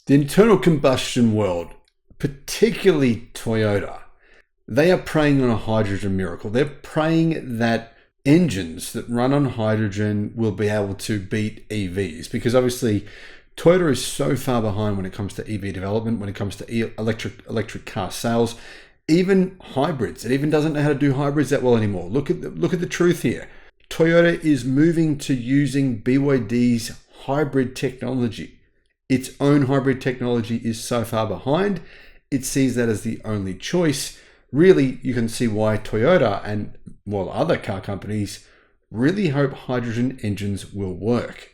The internal combustion world, particularly Toyota, they are preying on a hydrogen miracle. They're praying that engines that run on hydrogen will be able to beat EVs, because obviously Toyota is so far behind when it comes to EV development, when it comes to electric car sales, even hybrids. It even doesn't know how to do hybrids that well anymore. Look at the truth here. Toyota is moving to using BYD's hybrid technology. Its own hybrid technology is so far behind, it sees that as the only choice. Really, you can see why Toyota and other car companies really hope hydrogen engines will work.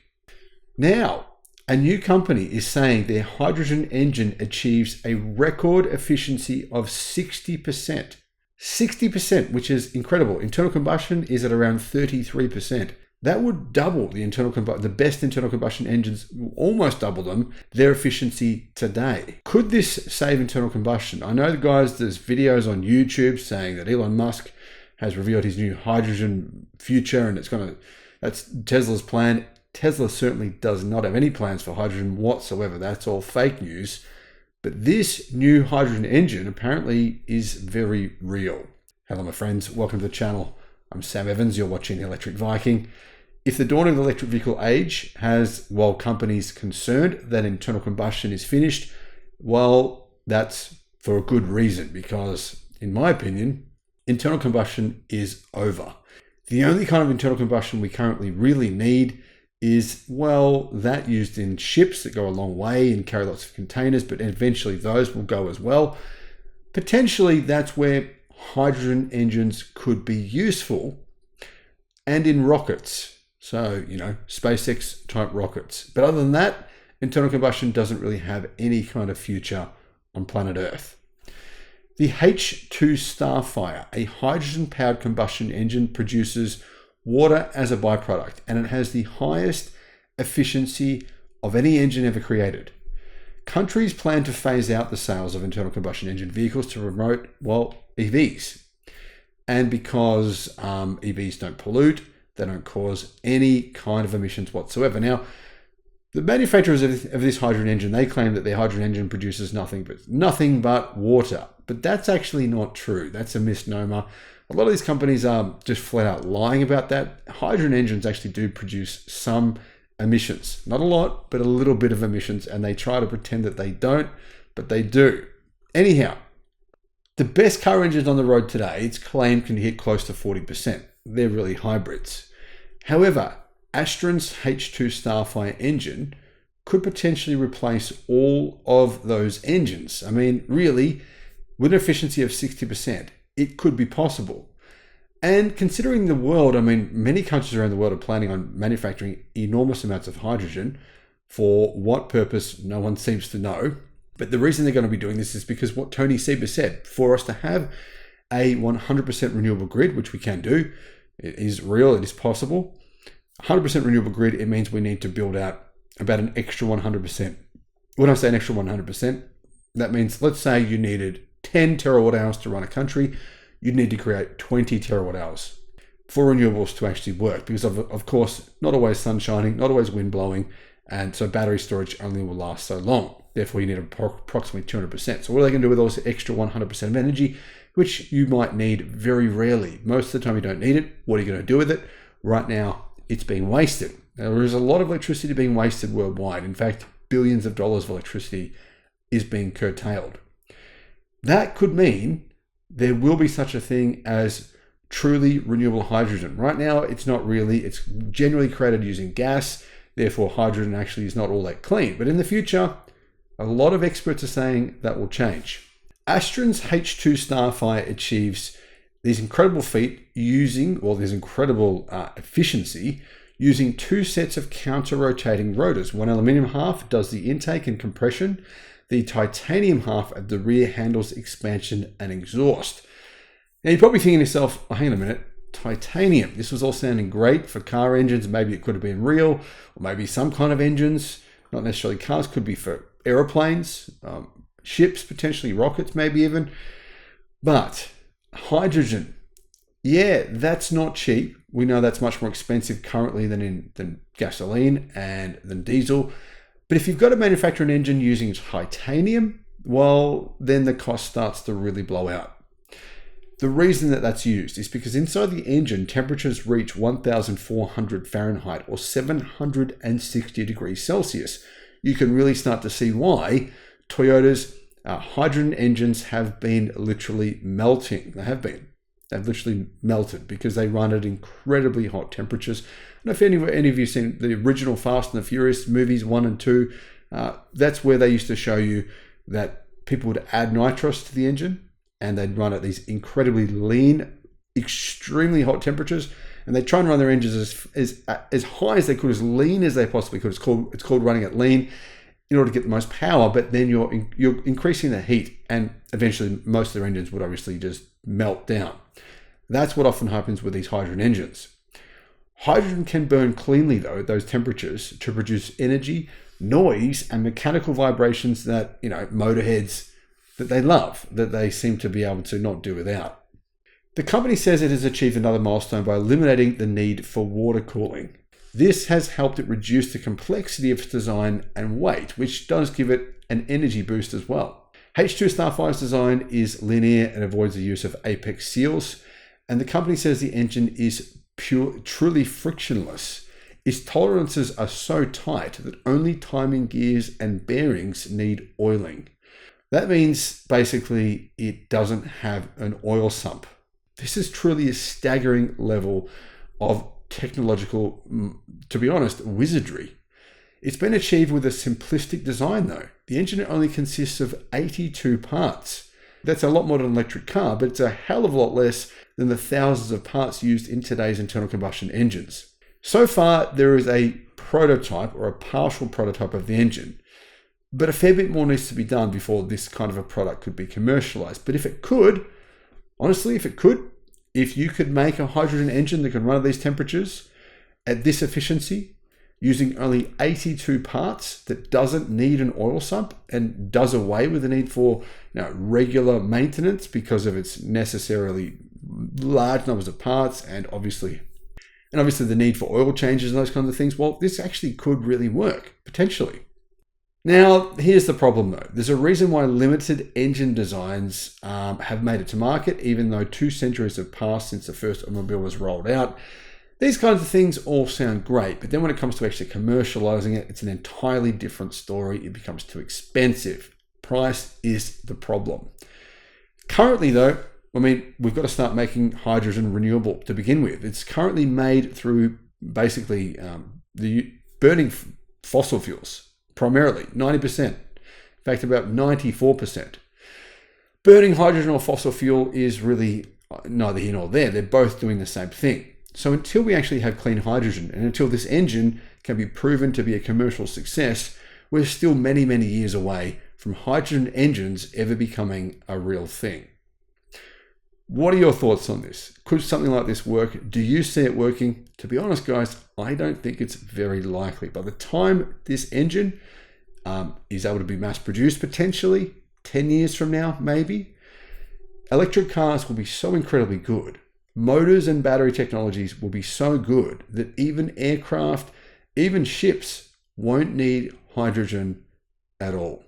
Now, a new company is saying their hydrogen engine achieves a record efficiency of 60%. 60%, which is incredible. Internal combustion is at around 33%. That would double the best internal combustion engines, almost double them, their efficiency today. Could this save internal combustion? I know, guys, there's videos on YouTube saying that Elon Musk has revealed his new hydrogen future and that's Tesla's plan. Tesla certainly does not have any plans for hydrogen whatsoever. That's all fake news. But this new hydrogen engine apparently is very real. Hello, my friends. Welcome to the channel. I'm Sam Evans. You're watching Electric Viking. If the dawn of the electric vehicle age has, companies concerned that internal combustion is finished, that's for a good reason, because in my opinion, internal combustion is over. The only kind of internal combustion we currently really need is, that used in ships that go a long way and carry lots of containers, but eventually those will go as well. Potentially that's where hydrogen engines could be useful, and in rockets. So, SpaceX type rockets. But other than that, internal combustion doesn't really have any kind of future on planet Earth. The H2 Starfire, a hydrogen-powered combustion engine, produces water as a byproduct, and it has the highest efficiency of any engine ever created. Countries plan to phase out the sales of internal combustion engine vehicles to promote, EVs. And because EVs don't pollute, they don't cause any kind of emissions whatsoever. Now, the manufacturers of this hydrogen engine, they claim that their hydrogen engine produces nothing but water. But that's actually not true. That's a misnomer. A lot of these companies are just flat out lying about that. Hydrogen engines actually do produce some emissions. Not a lot, but a little bit of emissions. And they try to pretend that they don't, but they do. Anyhow, the best car engines on the road today, it's claimed, can hit close to 40%. They're really hybrids. However, Astron's H2 Starfire engine could potentially replace all of those engines. I mean, really, with an efficiency of 60%, it could be possible. And considering the world, many countries around the world are planning on manufacturing enormous amounts of hydrogen. For what purpose, no one seems to know. But the reason they're going to be doing this is because what Tony Seba said, for us to have a 100% renewable grid, which we can do, it is real, it is possible. 100% renewable grid, it means we need to build out about an extra 100%. When I say an extra 100%, that means, let's say you needed 10 terawatt hours to run a country, you'd need to create 20 terawatt hours for renewables to actually work, because of course, not always sun shining, not always wind blowing, and so battery storage only will last so long. Therefore, you need approximately 200%. So what are they going to do with all this extra 100% of energy, which you might need very rarely? Most of the time you don't need it. What are you going to do with it? Right now, it's being wasted. There is a lot of electricity being wasted worldwide. In fact, billions of dollars of electricity is being curtailed. That could mean there will be such a thing as truly renewable hydrogen. Right now, it's not really. It's generally created using gas. Therefore, hydrogen actually is not all that clean. But in the future, a lot of experts are saying that will change. Astron's H2 Starfire achieves these incredible efficiency using two sets of counter-rotating rotors. One aluminum half does the intake and compression. The titanium half at the rear handles expansion and exhaust. Now you're probably thinking to yourself, hang on a minute, titanium. This was all sounding great for car engines. Maybe it could have been real, or maybe some kind of engines, not necessarily cars, could be for aeroplanes, ships, potentially rockets, maybe even. But hydrogen, yeah, that's not cheap. We know that's much more expensive currently than gasoline and than diesel. But if you've got to manufacture an engine using titanium, well, then the cost starts to really blow out. The reason that that's used is because inside the engine, temperatures reach 1,400 Fahrenheit or 760 degrees Celsius. You can really start to see why Toyota's hydrogen engines have been literally melting. They've literally melted because they run at incredibly hot temperatures. I don't know if any of you seen the original Fast and the Furious movies 1 and 2. That's where they used to show you that people would add nitrous to the engine and they'd run at these incredibly lean, extremely hot temperatures, and they try and run their engines as high as they could, as lean as they possibly could. It's called running at lean in order to get the most power, but then you're increasing the heat, and eventually most of their engines would obviously just melt down. That's what often happens with these hydrogen engines. Hydrogen can burn cleanly, though, at those temperatures to produce energy, noise, and mechanical vibrations that, motorheads, that they love, that they seem to be able to not do without. The company says it has achieved another milestone by eliminating the need for water cooling. This has helped it reduce the complexity of its design and weight, which does give it an energy boost as well. H2 Starfire's design is linear and avoids the use of apex seals, and the company says the engine is truly frictionless. Its tolerances are so tight that only timing gears and bearings need oiling. That means basically it doesn't have an oil sump. This is truly a staggering level of technological, to be honest, wizardry. It's been achieved with a simplistic design though. The engine only consists of 82 parts. That's a lot more than an electric car, but it's a hell of a lot less than the thousands of parts used in today's internal combustion engines. So far, there is a prototype or a partial prototype of the engine, but a fair bit more needs to be done before this kind of a product could be commercialized. But if it could, honestly, if you could make a hydrogen engine that can run at these temperatures at this efficiency using only 82 parts that doesn't need an oil sump and does away with the need for regular maintenance because of its necessarily large numbers of parts and obviously the need for oil changes and those kinds of things, well, this actually could really work, potentially. Now, here's the problem though. There's a reason why limited engine designs have made it to market, even though 2 centuries have passed since the first automobile was rolled out. These kinds of things all sound great, but then when it comes to actually commercializing it, it's an entirely different story. It becomes too expensive. Price is the problem. Currently though, we've got to start making hydrogen renewable to begin with. It's currently made through basically the burning fossil fuels. Primarily, 90%. In fact, about 94%. Burning hydrogen or fossil fuel is really neither here nor there. They're both doing the same thing. So until we actually have clean hydrogen and until this engine can be proven to be a commercial success, we're still many, many years away from hydrogen engines ever becoming a real thing. What are your thoughts on this? Could something like this work? Do you see it working? To be honest, guys, I don't think it's very likely. By the time this engine is able to be mass produced, potentially 10 years from now, maybe, electric cars will be so incredibly good. Motors and battery technologies will be so good that even aircraft, even ships won't need hydrogen at all.